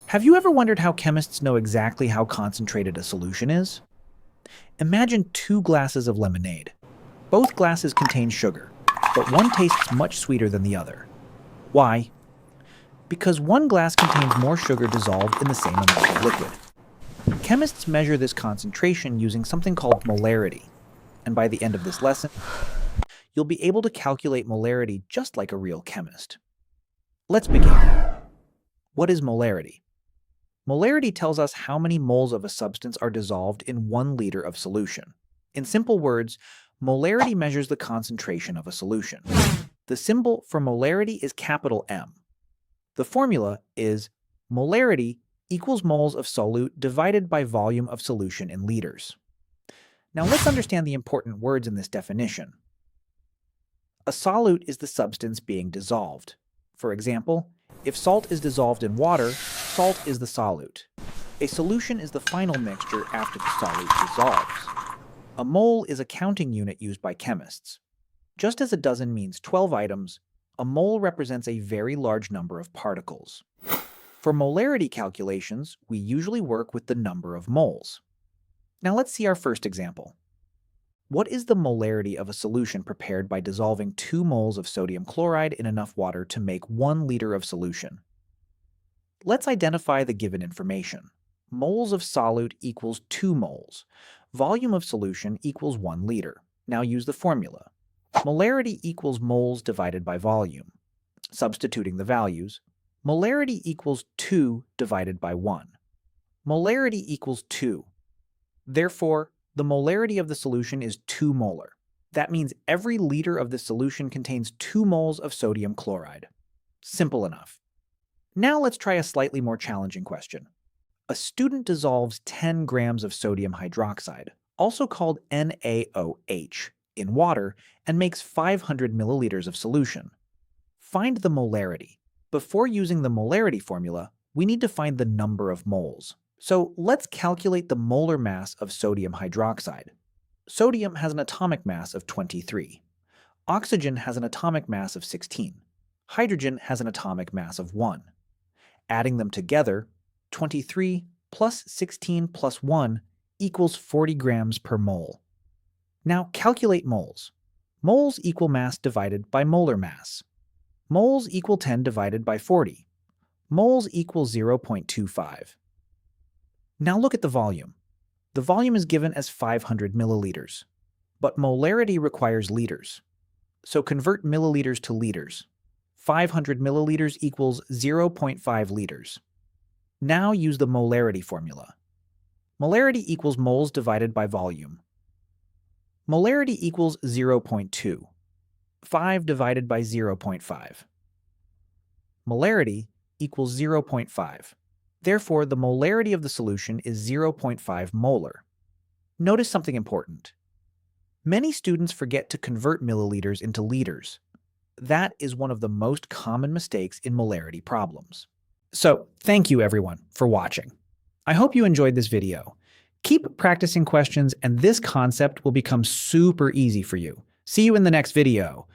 Have you ever wondered how chemists know exactly how concentrated a solution is? Imagine two glasses of lemonade. Both glasses contain sugar, but one tastes much sweeter than the other. Why? Because one glass contains more sugar dissolved in the same amount of liquid. Chemists measure this concentration using something called molarity, and by the end of this lesson, you'll be able to calculate molarity just like a real chemist. Let's begin. What is molarity? Molarity tells us how many moles of a substance are dissolved in 1 liter of solution. In simple words, molarity measures the concentration of a solution. The symbol for molarity is capital M. The formula is molarity equals moles of solute divided by volume of solution in liters. Now let's understand the important words in this definition. A solute is the substance being dissolved. For example, if salt is dissolved in water, salt is the solute. A solution is the final mixture after the solute dissolves. A mole is a counting unit used by chemists. Just as a dozen means 12 items, a mole represents a very large number of particles. For molarity calculations, we usually work with the number of moles. Now let's see our first example. What is the molarity of a solution prepared by dissolving 2 moles of sodium chloride in enough water to make 1 liter of solution? Let's identify the given information. Moles of solute equals 2 moles. Volume of solution equals 1 liter. Now use the formula. Molarity equals moles divided by volume. Substituting the values, molarity equals 2 divided by 1. Molarity equals 2. Therefore, the molarity of the solution is 2 molar. That means every liter of the solution contains 2 moles of sodium chloride. Simple enough. Now let's try a slightly more challenging question. A student dissolves 10 grams of sodium hydroxide, also called NaOH, in water and makes 500 milliliters of solution. Find the molarity. Before using the molarity formula, we need to find the number of moles. So let's calculate the molar mass of sodium hydroxide. Sodium has an atomic mass of 23. Oxygen has an atomic mass of 16. Hydrogen has an atomic mass of 1. Adding them together, 23 plus 16 plus 1 equals 40 grams per mole. Now calculate moles. Moles equal mass divided by molar mass. Moles equal 10 divided by 40. Moles equal 0.25. Now look at the volume. The volume is given as 500 milliliters, but molarity requires liters. So convert milliliters to liters. 500 milliliters equals 0.5 liters. Now use the molarity formula. Molarity equals moles divided by volume. Molarity equals 0.2. 5 divided by 0.5. Molarity equals 0.5. Therefore, the molarity of the solution is 0.5 molar. Notice something important. Many students forget to convert milliliters into liters. That is one of the most common mistakes in molarity problems. So, thank you everyone for watching. I hope you enjoyed this video. Keep practicing questions and this concept will become super easy for you. See you in the next video.